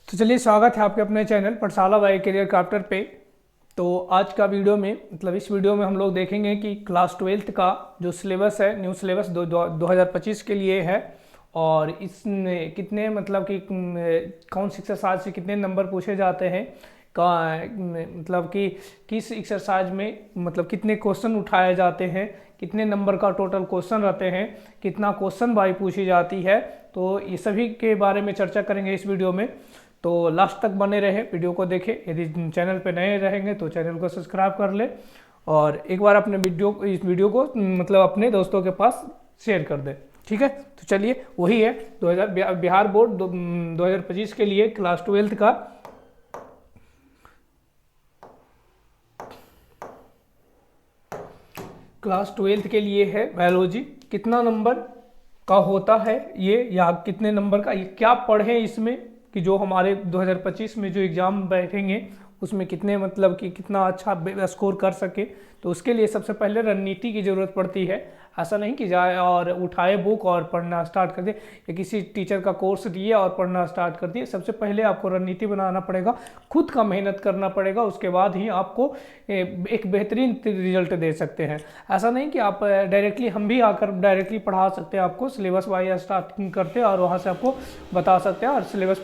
तो चलिए, स्वागत है आपके अपने चैनल पाठशाला बाय करियर क्राफ्टर पे। तो आज का वीडियो में इस वीडियो में हम लोग देखेंगे कि क्लास 12th का जो सिलेबस है, न्यू सिलेबस 2025 के लिए है। और इसमें कितने कौन सी एक्सरसाइज से कितने नंबर पूछे जाते हैं, का कि किस एक्सरसाइज में कितने क्वेश्चन उठाए जाते हैं, कितने नंबर का टोटल क्वेश्चन रहते हैं, कितना क्वेश्चन बाई पूछी जाती है। तो ये सभी के बारे में चर्चा करेंगे इस वीडियो में। तो लास्ट तक बने रहे, वीडियो को देखें। यदि चैनल पे नए रहेंगे तो चैनल को सब्सक्राइब कर ले और एक बार अपने इस वीडियो को अपने दोस्तों के पास शेयर कर दे। ठीक है, तो चलिए, वही है बिहार बोर्ड 2025 के लिए क्लास 12th का के लिए है बायोलॉजी। कितना नंबर का होता है ये, या कितने नंबर का, ये क्या पढ़ें इसमें कि जो हमारे 2025 में जो एग्ज़ाम बैठेंगे उसमें कितने कितना अच्छा स्कोर कर सके। तो उसके लिए सबसे पहले रणनीति की ज़रूरत पड़ती है। ऐसा नहीं कि जाए और उठाए बुक और पढ़ना स्टार्ट कर दे, या किसी टीचर का कोर्स लिए और पढ़ना स्टार्ट कर दिए। सबसे पहले आपको रणनीति बनाना पड़ेगा, खुद का मेहनत करना पड़ेगा, उसके बाद ही आपको एक बेहतरीन रिजल्ट दे सकते हैं। ऐसा नहीं कि आप डायरेक्टली, हम भी आकर डायरेक्टली पढ़ा सकते हैं आपको, सिलेबस वाइज स्टार्टिंग करते हैं और वहाँ से आपको बता सकते हैं और सिलेबस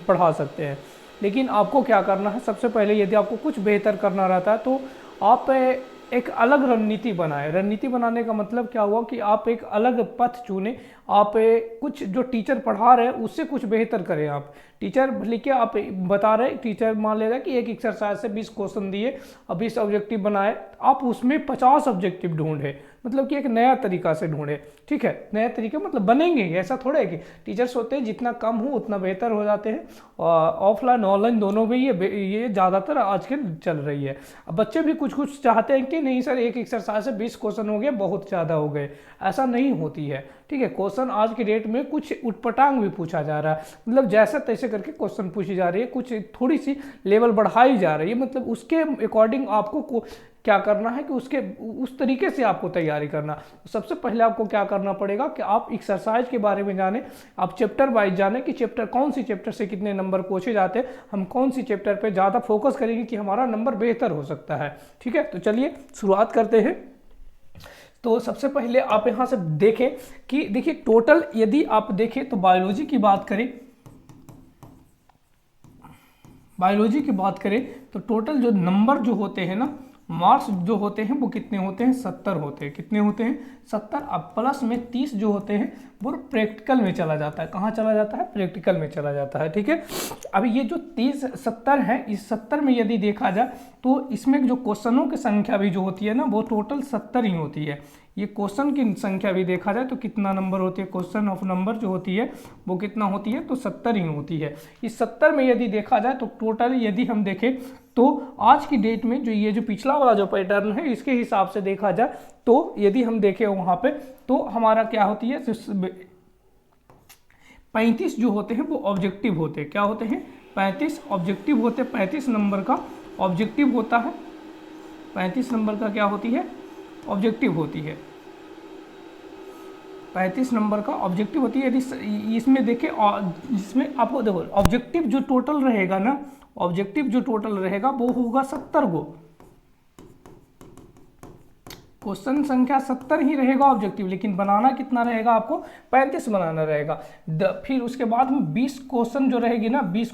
पढ़ा सकते हैं। लेकिन आपको क्या करना है, सबसे पहले यदि आपको कुछ बेहतर करना रहता है तो आप एक अलग रणनीति बनाएं। रणनीति बनाने का मतलब क्या हुआ कि आप एक अलग पथ चुने। आप कुछ जो टीचर पढ़ा रहे हैं उससे कुछ बेहतर करें। आप टीचर लिखे, आप बता रहे, टीचर मान लेगा कि एक एक्सरसाइज से 20 क्वेश्चन दिए और 20 ऑब्जेक्टिव बनाए, आप उसमें 50 ऑब्जेक्टिव ढूंढे, कि एक नया तरीका से ढूंढे। ठीक है, नया तरीका बनेंगे, ऐसा थोड़ा है कि टीचर्स होते हैं जितना कम हो उतना बेहतर हो जाते हैं। और ऑफलाइन ऑनलाइन दोनों में ये ज़्यादातर आजकल चल रही है। अब बच्चे भी कुछ चाहते हैं कि नहीं सर, एक एक्सरसाइज से 20 क्वेश्चन हो गए, बहुत ज़्यादा हो गए। ऐसा नहीं होती है। ठीक है, क्वेश्चन आज की डेट में कुछ उटपटांग भी पूछा जा रहा है, जैसा तैसे करके क्वेश्चन पूछी जा रही है, कुछ थोड़ी सी लेवल बढ़ाई जा रही है। उसके अकॉर्डिंग आपको क्या करना है कि उस तरीके से आपको तैयारी करना। सबसे पहले आपको क्या करना पड़ेगा कि आप एक्सरसाइज के बारे में जाने, आप चैप्टर वाइज जाने कि कौन सी चैप्टर से कितने नंबर पूछे जाते हैं, हम कौन सी चैप्टर पे ज़्यादा फोकस करेंगे कि हमारा नंबर बेहतर हो सकता है। ठीक है, तो चलिए शुरुआत करते हैं। तो सबसे पहले आप यहाँ से देखें कि देखिए, टोटल यदि आप देखें तो बायोलॉजी की बात करें तो टोटल जो नंबर जो होते हैं ना, मार्क्स जो होते हैं वो कितने होते हैं, 70 होते हैं। कितने होते हैं, 70। अब प्लस में 30 जो होते हैं वो प्रैक्टिकल में चला जाता है। कहाँ चला जाता है, प्रैक्टिकल में चला जाता है। ठीक है, अब ये जो 30 70 है, इस 70 में यदि देखा जाए तो इसमें जो क्वेश्चनों की संख्या भी जो होती है ना, वो टोटल 70 ही होती है। ये क्वेश्चन की संख्या भी देखा जाए तो कितना नंबर होती है, क्वेश्चन ऑफ नंबर जो होती है वो कितना होती है, तो 70 ही होती है। इस 70 में यदि देखा जाए तो टोटल यदि हम देखें तो आज की डेट में जो पिछला वाला जो पैटर्न है, इसके हिसाब से देखा जाए तो यदि हम देखें वहाँ पे तो हमारा क्या होती है, 35 जो होते हैं वो ऑब्जेक्टिव होते हैं। क्या होते हैं, 35 ऑब्जेक्टिव होते हैं। 35 नंबर का ऑब्जेक्टिव होता है। 35 नंबर का क्या होती है, ऑब्जेक्टिव होती है। 35 नंबर का ऑब्जेक्टिव होती है। यदि इसमें देखें, जिसमें आपको देखो ऑब्जेक्टिव जो टोटल रहेगा ना, ऑब्जेक्टिव जो टोटल रहेगा वो होगा 70 गो। क्वेश्चन संख्या 70 ही रहेगा ऑब्जेक्टिव, लेकिन बनाना कितना रहेगा, आपको 35 बनाना रहेगा। फिर उसके बाद में 20 क्वेश्चन जो रहेगी ना, 20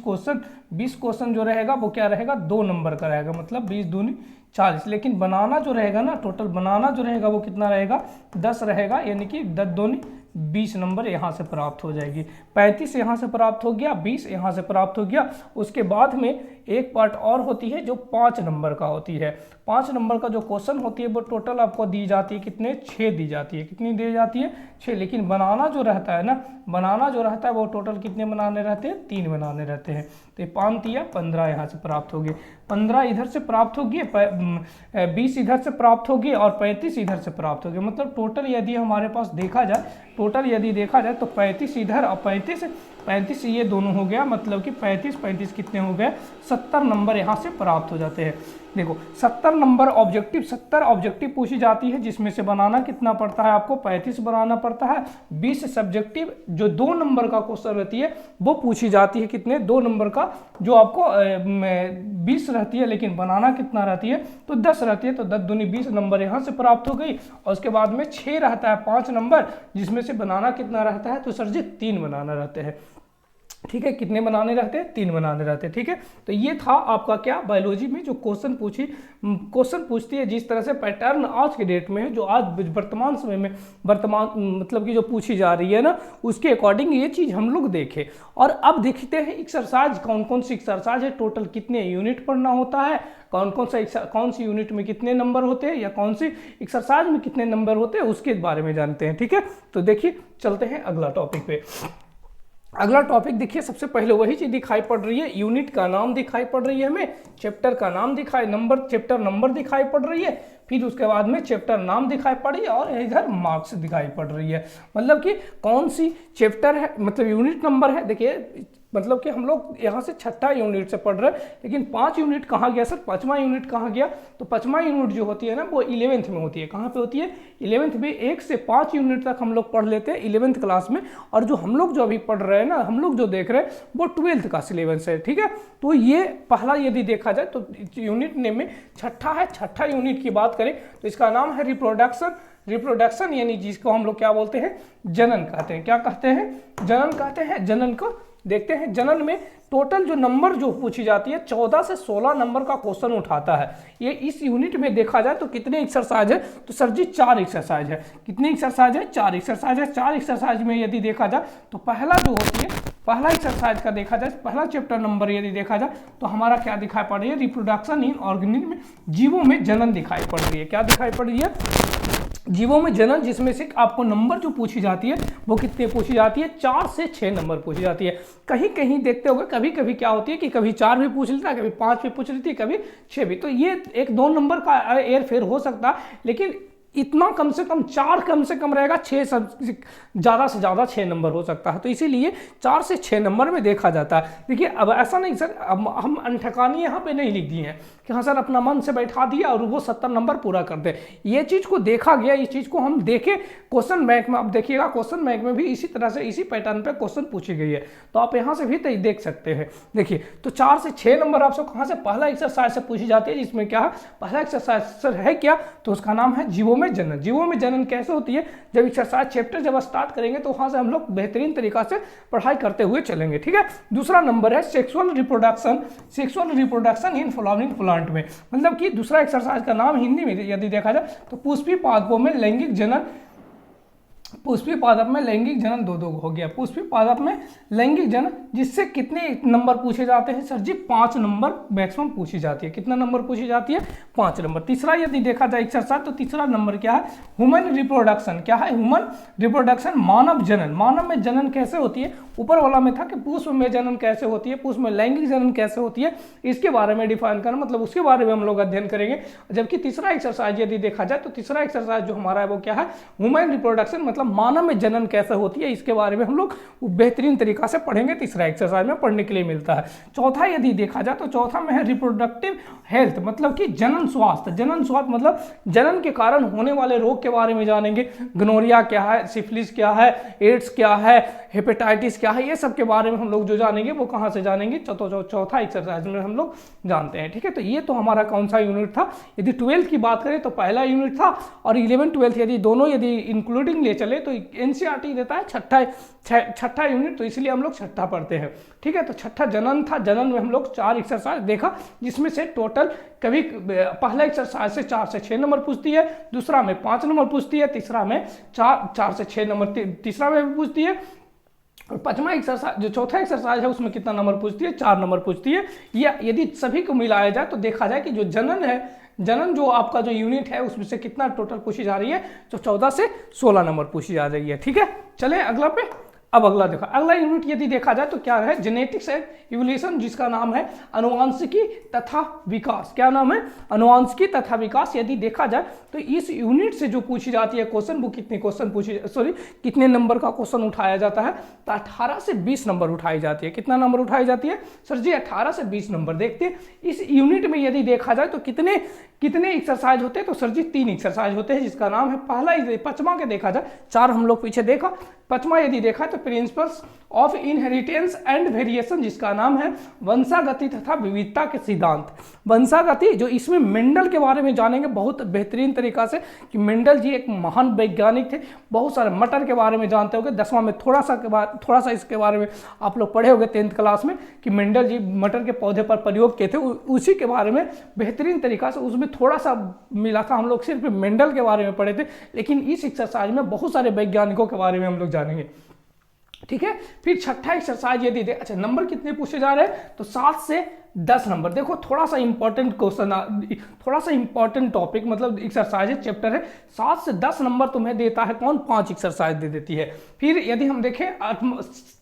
क्वेश्चन जो रहेगा वो क्या रहेगा, 2 नंबर का रहेगा, 20 दूनी 40। लेकिन बनाना जो रहेगा ना, टोटल बनाना जो रहेगा वो कितना रहेगा, 10 रहेगा, यानी कि 10 दूनी 20 नंबर यहाँ से प्राप्त हो जाएगी। 35 यहाँ से प्राप्त हो गया, 20 यहाँ से प्राप्त हो गया। उसके बाद में एक पार्ट और होती है जो 5 नंबर का होती है। 5 नंबर का जो क्वेश्चन होती है वो टोटल आपको दी जाती है कितने, 6 दी जाती है। कितनी दी जाती है, 6। लेकिन बनाना जो रहता है ना, बनाना जो रहता है वो टोटल कितने बनाने रहते हैं, 3 बनाने रहते हैं। तो 5 या 15 यहाँ से प्राप्त हो गए, 15 इधर से प्राप्त हो गए, 20 इधर से प्राप्त हो गए और 35 इधर से प्राप्त हो गए। टोटल यदि हमारे पास देखा जाए, तो 35 इधर और 35 ये दोनों हो गया, कि 35 कितने हो गए, 70 नंबर यहाँ से प्राप्त हो जाते हैं। देखो 70 नंबर ऑब्जेक्टिव, 70 ऑब्जेक्टिव पूछी जाती है, जिसमें से बनाना कितना पड़ता है आपको, 35 बनाना पड़ता है। 20 सब्जेक्टिव जो 2 नंबर का क्वेश्चन रहती है वो पूछी जाती है, कितने, 2 नंबर का, जो आपको 20 रहती है, लेकिन बनाना कितना रहती है, तो 10 रहती है। तो 10 दूनी 20 नंबर यहाँ से प्राप्त हो गई। और उसके बाद में 6 रहता है 5 नंबर, जिसमें से बनाना कितना रहता है, तो सर जी 3 बनाना रहते हैं। ठीक है, कितने बनाने रहते हैं, 3 बनाने रहते हैं। ठीक है, तो ये था आपका क्या, बायोलॉजी में जो क्वेश्चन पूछती है, जिस तरह से पैटर्न आज के डेट में है, जो आज वर्तमान समय में मतलब कि जो पूछी जा रही है ना, उसके अकॉर्डिंग ये चीज हम लोग देखें। और अब देखते हैं एक्सरसाइज, कौन कौन सी एक्सरसाइज है, टोटल कितने यूनिट पढ़ना होता है, कौन सी यूनिट में कितने नंबर होते हैं, या कौन सी एक्सरसाइज में कितने नंबर होते हैं, उसके बारे में जानते हैं। ठीक है, तो देखिए चलते हैं अगला टॉपिक पे। अगला टॉपिक देखिए, सबसे पहले वही चीज दिखाई पड़ रही है, यूनिट का नाम दिखाई पड़ रही है हमें, चैप्टर का नाम चैप्टर नंबर दिखाई पड़ रही है, फिर उसके बाद में चैप्टर नाम दिखाई पड़ी है, और इधर मार्क्स दिखाई पड़ रही है। मतलब कि कौन सी चैप्टर है, मतलब यूनिट नंबर है। देखिए मतलब कि हम लोग यहाँ से 6ठा यूनिट से पढ़ रहे हैं, लेकिन 5 यूनिट कहाँ गया सर, 5वां यूनिट कहाँ गया, तो 5वां यूनिट जो होती है ना, वो 11th में होती है। कहाँ पे होती है, 11th में। 1 से 5 यूनिट तक हम लोग पढ़ लेते हैं 11th क्लास में, और जो हम लोग जो अभी पढ़ रहे हैं ना, हम लोग जो देख रहे हैं वो 12th का सिलेबस है। ठीक है, तो ये पहला यदि देखा जाए तो यूनिट नेम में 6ठा है। 6ठा यूनिट की बात करें तो इसका नाम है रिप्रोडक्शन, यानी जिसको हम लोग क्या बोलते हैं, जनन कहते हैं। क्या कहते हैं, जनन कहते हैं। जनन को देखते हैं। जनन में टोटल जो नंबर जो पूछी जाती है, 14 से 16 नंबर का क्वेश्चन उठाता है। ये इस यूनिट में देखा जाए तो कितने एक्सरसाइज है, तो सर जी 4 एक्सरसाइज है। कितनी एक्सरसाइज है, 4 एक्सरसाइज है। 4 एक्सरसाइज में यदि देखा जाए तो पहला जो होती है, पहला एक्सरसाइज का देखा जाए, पहला चैप्टर नंबर यदि देखा जाए तो हमारा क्या दिखाई पड़ रही है, रिप्रोडक्शन इन ऑर्गेनिज्म, जीवों में जनन दिखाई पड़ रही है। क्या दिखाई पड़ रही है, जीवों में जनन, जिसमें से आपको नंबर जो पूछी जाती है वो कितने पूछी जाती है, 4 से 6 नंबर पूछी जाती है। कहीं कहीं देखते होंगे, कभी कभी क्या होती है कि कभी 4 भी पूछ लेता है, कभी 5 भी पूछ लेती है, कभी 6 भी। तो ये 1-2 नंबर का एयर फेर हो सकता है, लेकिन इतना कम से कम 4 कम से कम रहेगा, 6 ज़्यादा से ज़्यादा 6 नंबर हो सकता है। तो इसीलिए 4 से 6 नंबर में देखा जाता है। देखिए अब ऐसा नहीं सर, अब हम अनठकानी यहाँ पे नहीं लिख दिए हैं कि हाँ सर अपना मन से बैठा दिया और वो 70 नंबर पूरा कर दे। ये चीज़ को देखा गया, इस चीज़ को हम देखे क्वेश्चन बैंक में। अब देखिएगा क्वेश्चन बैंक में भी इसी तरह से, इसी पैटर्न पे क्वेश्चन पूछी गई है, तो आप यहाँ से भी देख सकते हैं। देखिए तो 4 से 6 नंबर आपसे कहाँ से, पहला एक्सरसाइज से पूछी जाती है, जिसमें क्या है, पहला एक्सरसाइज सर है क्या, तो उसका नाम है जीवों में जनन। जीवों में जनन कैसे होती है, जब एक्सरसाइज चैप्टर जब स्टार्ट करेंगे तो वहां से हम लोग बेहतरीन तरीका से पढ़ाई करते हुए चलेंगे। ठीक है, दूसरा नंबर है sexual reproduction in flowering plant में। मतलब कि दूसरा एक्सरसाइज का नाम हिंदी में यदि देखा जाए तो पुष्पी पादपों में लैंगिक जनन, पुष्पी पादप में लैंगिक जनन 2 हो गया। पुष्पी पादप में लैंगिक जनन, जिससे कितने नंबर पूछे जाते हैं सर जी, 5 नंबर मैक्सिमम पूछी जाती है। कितना नंबर पूछी जाती है, 5 नंबर। तीसरा यदि देखा जाए एक्सरसाइज, तो तीसरा नंबर क्या है, ह्यूमन रिप्रोडक्शन। क्या है, ह्यूमन रिप्रोडक्शन, मानव जनन। मानव में जनन कैसे होती है, ऊपर वाला में था कि पुष्प में जनन कैसे होती है, पुष्प में लैंगिक जनन कैसे होती है, इसके बारे में डिफाइन करना, मतलब उसके बारे में हम लोग अध्ययन करेंगे। जबकि तीसरा एक्सरसाइज यदि देखा जाए तो तीसरा एक्सरसाइज जो हमारा है वो क्या है, ह्यूमन रिप्रोडक्शन, मतलब मानव में जनन कैसे होती है, इसके बारे में हम लोग बेहतरीन तरीका से पढ़ेंगे। तीसरा एक्सरसाइज में पढ़ने के लिए मिलता है। चौथा यदि देखा जाए तो चौथा में है रिप्रोडक्टिव हेल्थ, मतलब कि जनन स्वास्थ्य। जनन स्वास्थ्य मतलब जनन के कारण होने वाले रोग के बारे में जानेंगे। गोनोरिया क्या है, सिफिलिस क्या है, एड्स क्या है, हेपेटाइटिस क्या है, ये सब के बारे में हम लोग जो जानेंगे वो कहाँ से जानेंगे, चौथा एक्सरसाइज में हम लोग जानते हैं। ठीक है, तो ये तो हमारा कौन सा यूनिट था। यदि 12th की बात करें तो पहला यूनिट था, और 11th 12th यदि दोनों यदि इंक्लूडिंग ले चले तो एनसीईआरटी देता है छठा यूनिट, तो इसलिए हम लोग छठा पढ़ते हैं। ठीक है, तो छठा जनन था। जनन में हम लोग 4 एक्सरसाइज देखा, जिसमें से टोटल कभी पहला एक्सरसाइज से 4 से 6 नंबर पूछती है, दूसरा में 5 नंबर पूछती है, तीसरा में 4 से 6 नंबर तीसरा में भी पूछती है, और 5वां एक्सरसाइज जो चौथा एक्सरसाइज है उसमें कितना नंबर पूछती है, 4 नंबर पूछती है। या यदि सभी को मिलाया जाए तो देखा जाए कि जो जनन है, जनन जो आपका जो यूनिट है उसमें से कितना टोटल पूछी जा रही है, तो 14 से 16 नंबर पूछी जा रही है। ठीक है, चले अगला पे। अब अगला देखा, अगला यूनिट यदि देखा जाए तो क्या है, जेनेटिक्स एंड इवोल्यूशन, जिसका नाम है अनुवांशिकी तथा विकास। क्या नाम है, अनुवांशिकी तथा विकास। यदि देखा जाए तो इस यूनिट से जो पूछी जाती है क्वेश्चन, वो कितने क्वेश्चन कितने नंबर का क्वेश्चन उठाया जाता है, तो 18 से 20 नंबर उठाई जाती है। कितना नंबर उठाई जाती है सर जी, 18 से 20 नंबर। देखते हैं इस यूनिट में यदि देखा जाए तो कितने एक्सरसाइज होते हैं, तो सर जी 3 एक्सरसाइज होते हैं, जिसका नाम है पहला, पचमा के देखा जाए, 4 हम लोग पीछे देखा, पचमा यदि देखा तो principles of inheritance and variation, जिसका नाम है वंशागति तथा विविधता के सिद्धांत। वंशागति, जो इसमें मेंडल के बारे में जानेंगे बहुत बेहतरीन तरीका से, कि मेंडल जी एक महान वैज्ञानिक थे। बहुत सारे मटर के बारे में जानते होंगे, 10वां में थोड़ा सा इसके बारे में आप लोग पढ़े होंगे 10th क्लास में, कि मेंडल जी मटर के पौधे पर प्रयोग किए थे, उसी के बारे में बेहतरीन तरीका से, उसमें थोड़ा सा मिला था। हम लोग सिर्फ मेंडल के बारे में पढ़े थे, लेकिन इस एक्सरसाइज में बहुत सारे वैज्ञानिकों के बारे में हम लोग जानेंगे। ठीक है, फिर छठा एक्सरसाइज यदि अच्छा नंबर कितने पूछे जा रहे हैं, तो 7 से 10 नंबर। देखो थोड़ा सा इंपॉर्टेंट क्वेश्चन, थोड़ा सा इंपॉर्टेंट टॉपिक, मतलब एक्सरसाइज है, चैप्टर है। 7 से 10 नंबर तुम्हें देता है कौन, 5 एक्सरसाइज दे देती है। फिर यदि हम देखें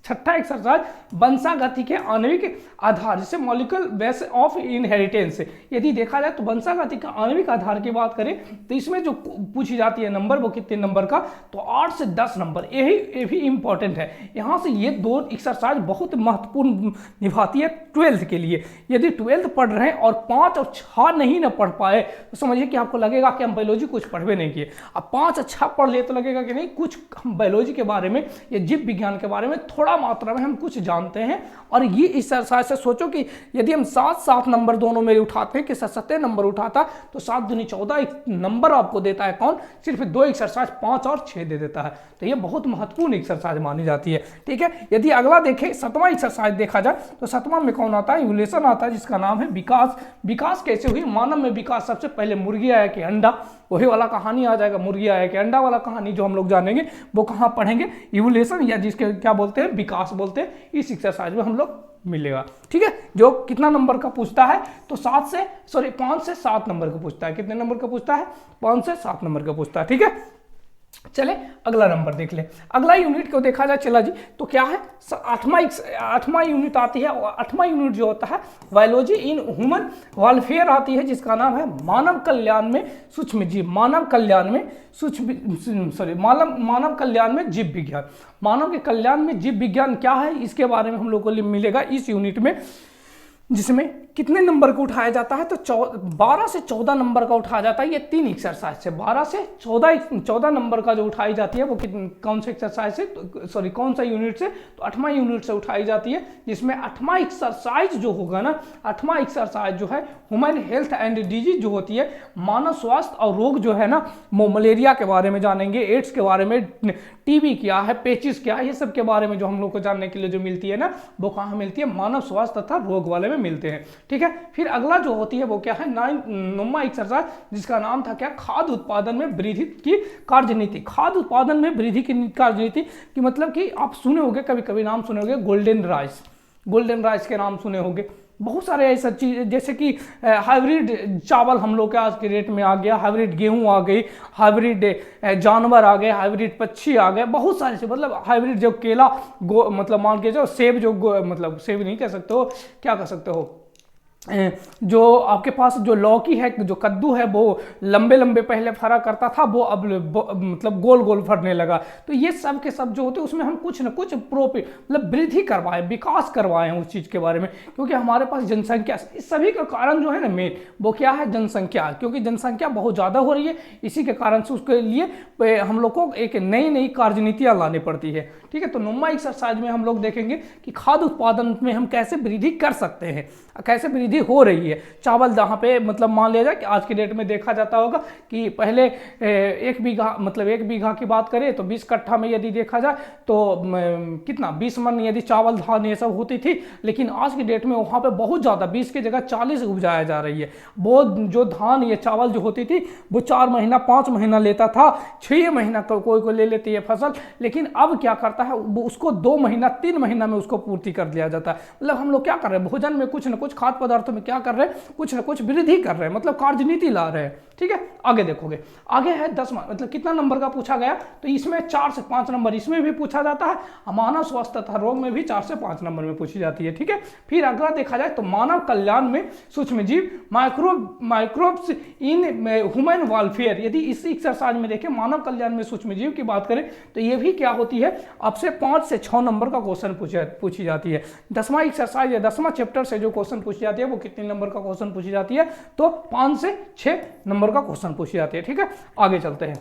छठा एक्सरसाइज वंशागति के आणविक आधार, जैसे मॉलिक्यूलर बेस ऑफ इनहेरिटेंस। यदि देखा जाए तो वंशागति का आणविक आधार की बात करें तो इसमें जो पूछी जाती है नंबर, वो कितने नंबर का, तो 8 से 10 नंबर। ये भी इंपॉर्टेंट है। यहाँ से ये 2 एक्सरसाइज बहुत महत्वपूर्ण निभाती है 12th के लिए। यदि 12th पढ़ रहे हैं और 5 और 6 नहीं ना पढ़ पाए तो समझिए कि आपको लगेगा कि हम बायोलॉजी कुछ पढ़वे नहीं किए। अब 5 और 6 पढ़ लिए तो लगेगा कि नहीं, कुछ हम बायोलॉजी के बारे में या जीव विज्ञान के बारे में थोड़ा मात्रा में हम कुछ जानते हैं। और ये एक्सरसाइज से सोचो कि यदि हम 7 नंबर दोनों में उठाते हैं कि 7 नंबर उठाता, तो 7 दूनी 14 नंबर आपको देता है कौन, सिर्फ 2 एक्सरसाइज 5 और 6 दे देता है। तो ये बहुत महत्वपूर्ण एक्सरसाइज मानी जाती है। ठीक है, यदि अगला देखें 7वां एक्सरसाइज देखा जाए तो 7वां में कौन आता है, इवोल्यूशन आता है, जिसका नाम है विकास। विकास कैसे हुई, मानव में विकास सबसे पहले मुर्गी आया कि अंडा, वही वाला कहानी आ जाएगा, मुर्गी आया कि अंडा वाला कहानी जो हम लोग जानेंगे वो कहाँ पढ़ेंगे, इवोल्यूशन, या जिसके क्या बोलते हैं, विकास बोलते हैं। इस एक्सरसाइज में हम लोग मिलेगा। ठीक है, जो कितना नंबर का पूछता है, तो 5 से 7 नंबर का पूछता है। कितने नंबर का पूछता है, 5 से 7 नंबर का पूछता है। ठीक है, चले अगला नंबर देख ले। अगला यूनिट को देखा जाए, चला जी, तो क्या है, 8वां यूनिट आती है। 8वां यूनिट जो होता है बायोलॉजी इन ह्यूमन वेलफेयर आती है, जिसका नाम है मानव कल्याण में सूक्ष्म जीव, मानव कल्याण में जीव विज्ञान। मानव के कल्याण में जीव विज्ञान क्या है, इसके बारे में हम लोग को मिलेगा इस यूनिट में, जिसमें कितने नंबर को उठाया जाता है, तो 12 से 14 नंबर का उठाया जाता है। ये 3 एक्सरसाइज से 12 से 14 नंबर का जो उठाई जाती है, वो कौन से एक्सरसाइज से, कौन सा यूनिट से, तो 8वां यूनिट से उठाई जाती है। जिसमें 8वां एक्सरसाइज जो होगा ना, 8वां एक्सरसाइज जो है ह्यूमन हेल्थ एंड डिजीज जो होती है, मानव स्वास्थ्य और रोग जो है ना, मलेरिया के बारे में जानेंगे, एड्स के बारे में, टीबी क्या है, पेचिस क्या है, ये सब के बारे में जो हम लोग को जानने के लिए जो मिलती है ना, वो कहाँ मिलती है, मानव स्वास्थ्य तथा रोग वाले में मिलते हैं। ठीक है, फिर अगला जो होती है वो क्या है, 9वां एक्सरसाइज, जिसका नाम था क्या, खाद्य उत्पादन में वृद्धि की कार्यनीति। खाद्य उत्पादन में वृद्धि की कार्यनीति की मतलब कि आप सुने होंगे, कभी कभी नाम सुने होंगे गोल्डन राइस, गोल्डन राइस के नाम सुने होंगे। बहुत सारे ऐसा चीज, जैसे कि हाइब्रिड चावल हम लोग के आज के रेट में आ गया, हाइब्रिड गेहूं आ गई, हाइब्रिड जानवर आ गए, हाइब्रिड पक्षी आ गए, बहुत सारे से, मतलब हाइब्रिड जो केला मतलब मान के जो सेब, जो मतलब सेब नहीं कह सकते हो, क्या कह सकते हो, जो आपके पास जो लौकी है, जो कद्दू है, वो लंबे लंबे पहले फरा करता था, वो अब मतलब गोल गोल फरने लगा। तो ये सब के सब जो होते हैं उसमें हम कुछ न कुछ मतलब वृद्धि करवाएं, विकास करवाएं उस चीज़ के बारे में, क्योंकि हमारे पास जनसंख्या, इस सभी का कारण जो है ना मेन, वो क्या है, जनसंख्या। क्योंकि जनसंख्या बहुत ज़्यादा हो रही है, इसी के कारण से उसके लिए हम लोग को एक नई कार्यनीतियाँ लानी पड़ती है। ठीक है, तो 9वां एक्सरसाइज में हम लोग देखेंगे कि खाद्य उत्पादन में हम कैसे वृद्धि कर सकते हैं, कैसे वृद्धि हो रही है। चावल जहाँ पे मतलब मान लिया जाए कि आज के डेट में देखा जाता होगा कि पहले 1 बीघा की बात करें तो 20 कट्ठा में यदि देखा जाए तो कितना 20 मन यदि चावल धान ये सब होती थी, लेकिन आज की डेट में वहाँ पे बहुत ज़्यादा 20 की जगह 40 उपजाया जा रही है। वो जो धान या चावल जो होती थी वो 4 महीना 5 महीना लेता था, 6 महीना कोई ले लेती है फसल, लेकिन अब क्या करता है, वो उसको 2 महीना 3 महीना में उसको पूर्ति कर दिया जाता है। मतलब हम लोग क्या कर रहे हैं, भोजन में कुछ न कुछ खाद्य पदार्थ पदार्थों में क्या कर रहे हैं, कुछ ना कुछ वृद्धि कर रहे हैं, मतलब कार्यनीति ला रहे हैं। ठीक है, आगे देखोगे, आगे है 10वां, मतलब कितना नंबर का पूछा गया, तो इसमें 4 से 5 नंबर इसमें भी पूछा जाता है, मानव स्वास्थ्य तथा रोग में भी 4 से 5 नंबर में पूछी जाती है। ठीक है, फिर अगला देखा जाए तो मानव कल्याण में सूक्ष्म जीव, माइक्रोब्स इन ह्यूमन वेलफेयर, यदि इस एक्सरसाइज में देखें मानव कल्याण में सूक्ष्म जीव की बात करें तो ये भी क्या होती है, आपसे 5 से 6 नंबर का क्वेश्चन पूछी जाती है। 10वां एक्सरसाइज या 10वां चैप्टर से जो क्वेश्चन पूछी जाती है वो कितने नंबर का क्वेश्चन पूछी जाती है, तो 5 से 6 नंबर का क्वेश्चन पूछी जाती है। ठीक है, आगे चलते हैं।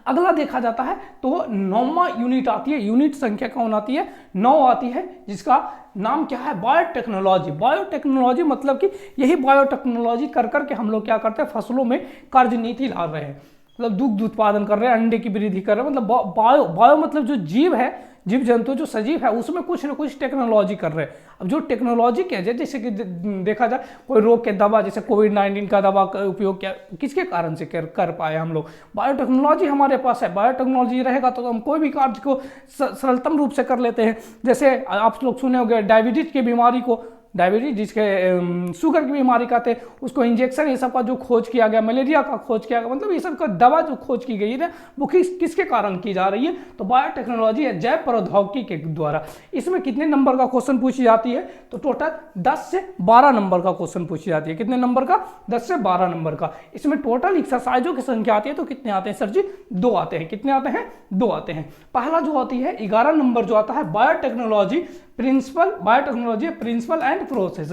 अगला देखा जाता है तो 9वां यूनिट आती है, यूनिट संख्या कौन आती है, 9 आती है, जिसका नाम क्या है, बायोटेक्नोलॉजी। बायोटेक्नोलॉजी मतलब कि यही बायोटेक्नोलॉजी कर करके हम लोग क्या करते हैं, फसलों में कार्यनीति ला रहे हैं, मतलब दुग्ध उत्पादन कर रहे हैं, अंडे की वृद्धि कर रहे हैं, मतलब बायो मतलब जो जीव है, जीव जंतु जो सजीव है उसमें कुछ ना कुछ टेक्नोलॉजी कर रहे हैं। अब जो टेक्नोलॉजी क्या है, जैसे कि देखा जाए कोई रोग के दवा, जैसे कोविड-19 का दवा का उपयोग क्या किसके कारण से कर पाए हम लोग, बायोटेक्नोलॉजी हमारे पास है। बायोटेक्नोलॉजी रहेगा तो हम कोई भी कार्य को सरलतम रूप से कर लेते हैं। जैसे आप लोग सुने होंगे डायबिटीज की बीमारी को, डायबिटीज जिसके शुगर की बीमारी का थे, उसको इंजेक्शन ये सब का जो खोज किया गया, मलेरिया का खोज किया गया, मतलब ये सब का दवा जो खोज की गई है वो किसके कारण की जा रही है, तो बायोटेक्नोलॉजी है, जैव प्रौद्योगिकी के द्वारा। इसमें कितने नंबर का क्वेश्चन पूछी जाती है, तो टोटल 10 से 12 नंबर का क्वेश्चन पूछी जाती है। कितने नंबर का, 10 से 12 नंबर का। इसमें टोटल एक्सरसाइजों की संख्या आती है तो कितने आते हैं सर जी, 2 आते हैं। कितने आते हैं, 2 आते हैं। पहला जो आती है 11 नंबर जो आता है biotechnology principle, biotechnology principle and process,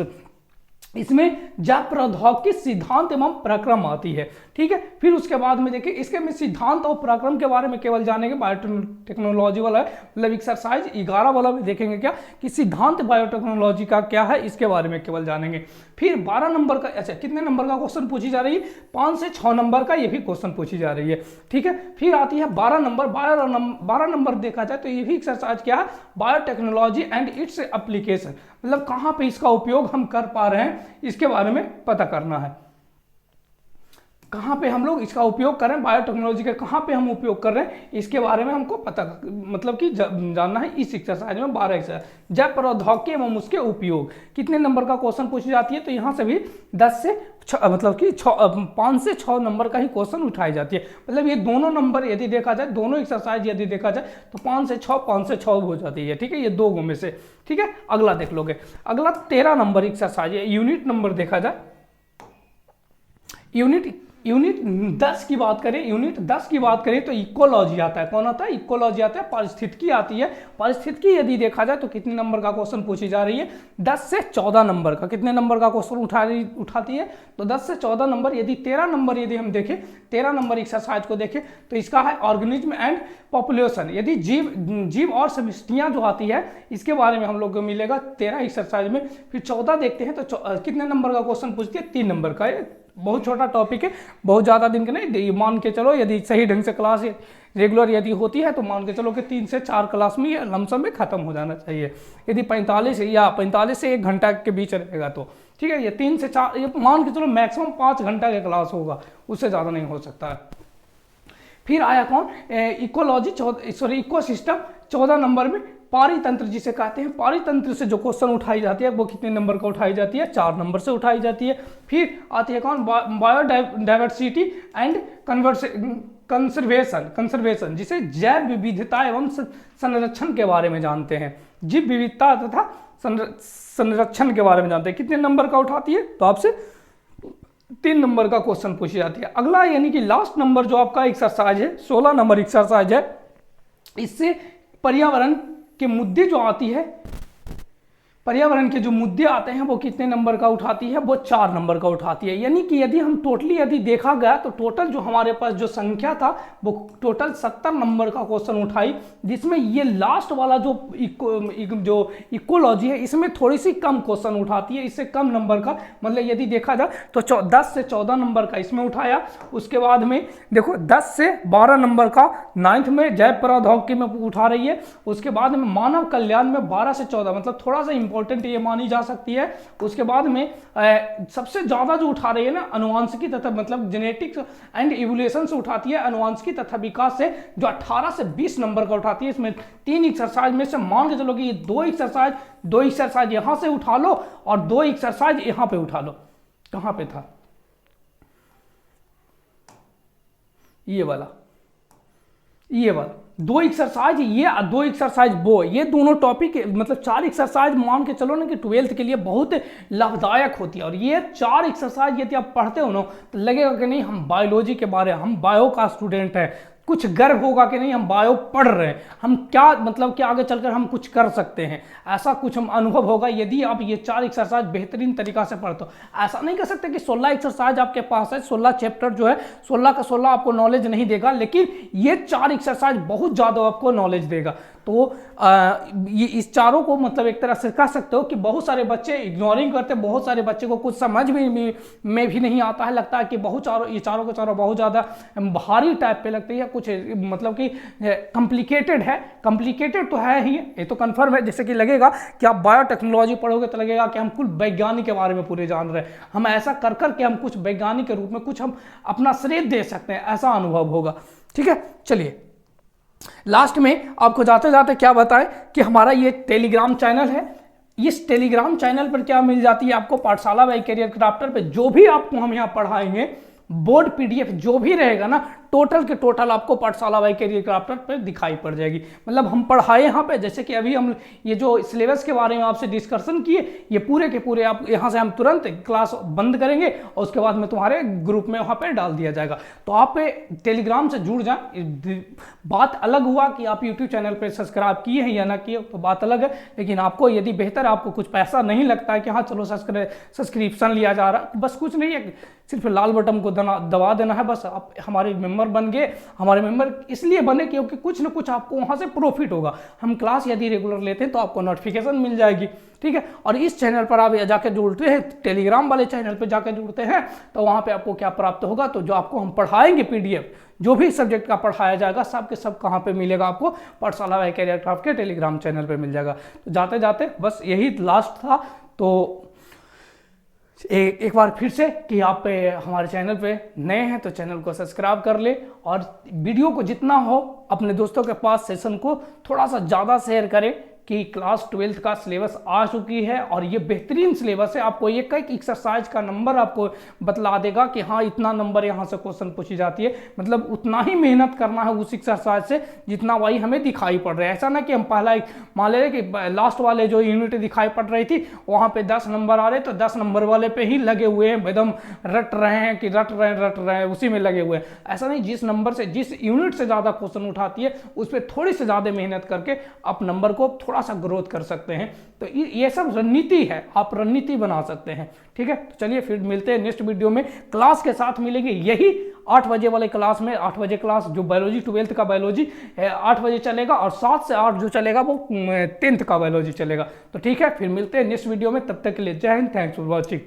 इसमें जैव प्रौद्योगिकी सिद्धांत एवं प्रक्रम आती है। ठीक है, फिर उसके बाद में देखिए इसके में सिद्धांत और प्रक्रम के बारे में केवल जानेंगे, बायोटेक्नोलॉजी वाला मतलब एक्सरसाइज 11 वाला में देखेंगे क्या कि सिद्धांत बायोटेक्नोलॉजी का क्या है, इसके बारे में केवल जानेंगे। फिर 12 नंबर का, अच्छा कितने नंबर का क्वेश्चन पूछी जा रही है, 5 से 6 नंबर का ये भी क्वेश्चन पूछी जा रही है। ठीक है, फिर आती है 12 नंबर। 12 नंबर देखा जाए तो ये भी एक्सरसाइज क्या है, बायोटेक्नोलॉजी एंड इट्स एप्लीकेशन, मतलब कहाँ पे इसका उपयोग हम कर पा रहे हैं इसके बारे में पता करना है। कहाँ पे हम लोग इसका उपयोग कर रहे हैं, बायोटेक्नोलॉजी का कहाँ पे हम उपयोग कर रहे हैं इसके बारे में हमको पता मतलब कि जानना है। इस एक्सरसाइज में 12 एक्सरसाइज जैव प्रौद्योगिकी एवं उसके उपयोग, कितने नंबर का क्वेश्चन पूछी जाती है, तो यहाँ से भी 10 से मतलब कि 5 से 6 नंबर का ही क्वेश्चन उठाई जाती है। मतलब ये दोनों नंबर यदि देखा जाए, दोनों एक्सरसाइज यदि देखा जाए तो 5 से 6 हो जाती है। ठीक है, ये 2 में से। ठीक है, अगला देख लोगे, अगला 13 नंबर एक्सरसाइज है। यूनिट नंबर देखा जाए, यूनिट 10 की बात करें, यूनिट 10 की बात करें तो इकोलॉजी आता है। कौन आता है, इकोलॉजी आता है। पारिस्थितिकी आती है। पारिस्थितिकी यदि देखा जाए तो कितने नंबर का क्वेश्चन पूछी जा रही है, 10 से 14 नंबर का। कितने नंबर का क्वेश्चन उठाती है, तो 10 से 14 नंबर। यदि 13 नंबर यदि हम देखें, 13 नंबर एक्सरसाइज को देखें तो इसका है ऑर्गेनिज्म एंड पॉपुलेशन, यदि जीव और समष्टियां जो आती है इसके बारे में हम लोग को मिलेगा 13 एक्सरसाइज में। फिर 14 देखते हैं तो कितने नंबर का क्वेश्चन पूछती है, 3 नंबर का। बहुत छोटा टॉपिक है, बहुत ज़्यादा दिन का नहीं, मान के चलो यदि सही ढंग से क्लास रेगुलर यदि होती है तो मान के चलो कि 3 से 4 क्लास में या लमसम में खत्म हो जाना चाहिए। यदि 45 से 1 घंटा के बीच रहेगा तो ठीक है, ये 3 से 4, ये मान के चलो मैक्सिमम 5 घंटा का क्लास होगा, उससे ज़्यादा नहीं हो सकता है। फिर आया कौन, इकोलॉजी, इकोसिस्टम 14 नंबर में। पारितंत्र जिसे कहते हैं, पारितंत्र से जो क्वेश्चन उठाई जाती है वो कितने नंबर का उठाई जाती है, 4 नंबर से उठाई जाती है। फिर आती है कौन, बायोडाइवर्सिटी एंड कंजर्वेशन, जिसे जैव विविधता एवं संरक्षण के बारे में जानते हैं। जीव विविधता तथा संरक्षण के बारे में जानते हैं। कितने नंबर का उठाती है, तो आपसे 3 नंबर का क्वेश्चन पूछी जाती है। अगला यानी कि लास्ट नंबर जो आपका एक्सरसाइज है, 16 नंबर एक्सरसाइज है। इससे पर्यावरण के मुद्दे जो आती है, पर्यावरण के जो मुद्दे आते हैं वो कितने नंबर का उठाती है, वो 4 नंबर का उठाती है। यानी कि यदि हम टोटली यदि देखा गया तो टोटल जो हमारे पास जो संख्या था वो टोटल 70 नंबर का क्वेश्चन उठाई, जिसमें ये लास्ट वाला जो इकोलॉजी है इसमें थोड़ी सी कम क्वेश्चन उठाती है, इससे कम नंबर का। मतलब यदि देखा जाए तो 10 से 14 नंबर का इसमें उठाया। उसके बाद में देखो 10 से 12 नंबर का 9th में जैव प्रौद्योगिकी में उठा रही है। उसके बाद में मानव कल्याण में 12 से 14, मतलब थोड़ा सा इंपॉर्टेंट ये मानी जा सकती है। उसके बाद में सबसे ज़्यादा जो उठा रही है ना अनुवांशिकी तथा मतलब जेनेटिक्स एंड इवोल्यूशन से उठाती है, अनुवांशिकी तथा विकास से जो 18 से 20 नंबर का उठाती है। इसमें 3 एक्सरसाइज में से मान के चलो कि ये 2 एक्सरसाइज यहाँ से उठा लो और 2 एक्सरसाइज यहाँ पे उठा लो। कहाँ पे था ये वाला 2 एक्सरसाइज, ये 2 एक्सरसाइज वो, ये दोनों टॉपिक मतलब 4 एक्सरसाइज मान के चलो ना कि 12th के लिए बहुत लाभदायक होती है। और ये 4 एक्सरसाइज यदि आप पढ़ते हो ना तो लगेगा कि नहीं हम बायोलॉजी के बारे में, हम बायो का स्टूडेंट है, कुछ गर्व होगा कि नहीं हम बायो पढ़ रहे हैं, हम क्या मतलब कि आगे चलकर हम कुछ कर सकते हैं, ऐसा कुछ हम अनुभव होगा यदि आप ये 4 एक्सरसाइज बेहतरीन तरीका से पढ़ते हो। ऐसा नहीं कह सकते कि 16 एक्सरसाइज आपके पास है, 16 चैप्टर जो है 16 का 16 आपको नॉलेज नहीं देगा, लेकिन ये 4 एक्सरसाइज बहुत ज़्यादा आपको नॉलेज देगा। तो ये इस चारों को मतलब एक तरह से कह सकते हो कि बहुत सारे बच्चे इग्नोरिंग करते हैं, बहुत सारे बच्चे को कुछ समझ में भी नहीं आता है, लगता है कि ये चारों के चारों बहुत ज़्यादा भारी टाइप पे लगते हैं, कुछ मतलब कि कॉम्प्लिकेटेड है। कॉम्प्लिकेटेड तो है ही, ये तो कन्फर्म है। जैसे कि लगेगा कि आप बायोटेक्नोलॉजी पढ़ोगे तो लगेगा कि हम कुल वैज्ञानिक के बारे में पूरे जान रहे हैं, हम ऐसा कर करके हम कुछ वैज्ञानिक के रूप में कुछ हम अपना श्रेय दे सकते हैं, ऐसा अनुभव होगा। ठीक है, चलिए लास्ट में आपको जाते जाते क्या बताएं कि हमारा ये टेलीग्राम चैनल है। इस टेलीग्राम चैनल पर क्या मिल जाती है आपको, पाठशाला बाय करियर क्राफ्टर पे जो भी आपको हम यहाँ पढ़ाएंगे, बोर्ड पीडीएफ जो भी रहेगा ना, टोटल के टोटल आपको पाठशाला बाय करियर क्राफ्टर पे दिखाई पड़ जाएगी। मतलब हम पढ़ाए यहाँ पे, जैसे कि अभी हम ये जो सिलेबस के बारे में आपसे डिस्कशन किए, ये पूरे के पूरे आप यहाँ से हम तुरंत क्लास बंद करेंगे और उसके बाद में तुम्हारे ग्रुप में वहाँ पे डाल दिया जाएगा। तो आप टेलीग्राम से जुड़ जाए। बात अलग हुआ कि आप यूट्यूब चैनल पर सब्सक्राइब किए हैं या ना किए, तो बात अलग है, लेकिन आपको यदि बेहतर आपको कुछ पैसा नहीं लगता है कि हाँ चलो सब्सक्रिप्शन लिया जा रहा है, बस कुछ नहीं है, सिर्फ लाल बटन को दबा देना है, बस आप हमारे मेंबर बन गए। हमारे मेंबर इसलिए बने क्योंकि कुछ ना कुछ आपको वहाँ से प्रॉफिट होगा। हम क्लास यदि रेगुलर लेते हैं तो आपको नोटिफिकेशन मिल जाएगी। ठीक है, और इस चैनल पर आप जाकर जुड़ते हैं, टेलीग्राम वाले चैनल पर जाकर जुड़ते हैं, तो वहाँ पे आपको क्या प्राप्त होगा, तो जो आपको हम पढ़ाएंगे पीडीएफ, जो भी सब्जेक्ट का पढ़ाया जाएगा सब के सब कहाँ पे मिलेगा आपको, पाठशाला बाय करियर क्राफ्ट के टेलीग्राम चैनल पे मिल जाएगा। तो जाते जाते बस यही लास्ट था। तो एक बार फिर से कि आप हमारे चैनल पे नए हैं तो चैनल को सब्सक्राइब कर ले, और वीडियो को जितना हो अपने दोस्तों के पास सेशन को थोड़ा सा ज़्यादा शेयर करें कि क्लास 12th का सिलेबस आ चुकी है और ये बेहतरीन सिलेबस है। आपको एक एक्सरसाइज का नंबर आपको बतला देगा कि हाँ इतना नंबर यहाँ से क्वेश्चन पूछी जाती है, मतलब उतना ही मेहनत करना है उस एक्सरसाइज से जितना वही हमें दिखाई पड़ रहा है। ऐसा ना कि हम पहला मान ले कि लास्ट वाले जो यूनिट दिखाई पड़ रही थी वहाँ पे 10 नंबर आ रहे, तो 10 नंबर वाले पे ही लगे हुए हैं, एकदम रट रहे हैं उसी में लगे हुए हैं। ऐसा नहीं, जिस नंबर से जिस यूनिट से ज़्यादा क्वेश्चन उठाती है उस पर थोड़ी सी ज़्यादा मेहनत करके आप नंबर को थोड़ा सा ग्रोथ कर सकते हैं। तो ये सब रणनीति है, आप रणनीति बना सकते हैं। ठीक है, तो चलिए फिर मिलते हैं नेक्स्ट वीडियो में, क्लास के साथ मिलेंगे। यही 8 बजे वाले क्लास में, 8 बजे क्लास जो बायोलॉजी 12th का बायोलॉजी 8 बजे चलेगा, और 7 से 8 जो चलेगा वो 10th का बायोलॉजी चलेगा। तो ठीक है, फिर मिलते हैं नेक्स्ट वीडियो में, तब तक के लिए जय हिंद, थैंक्स फॉर वॉचिंग।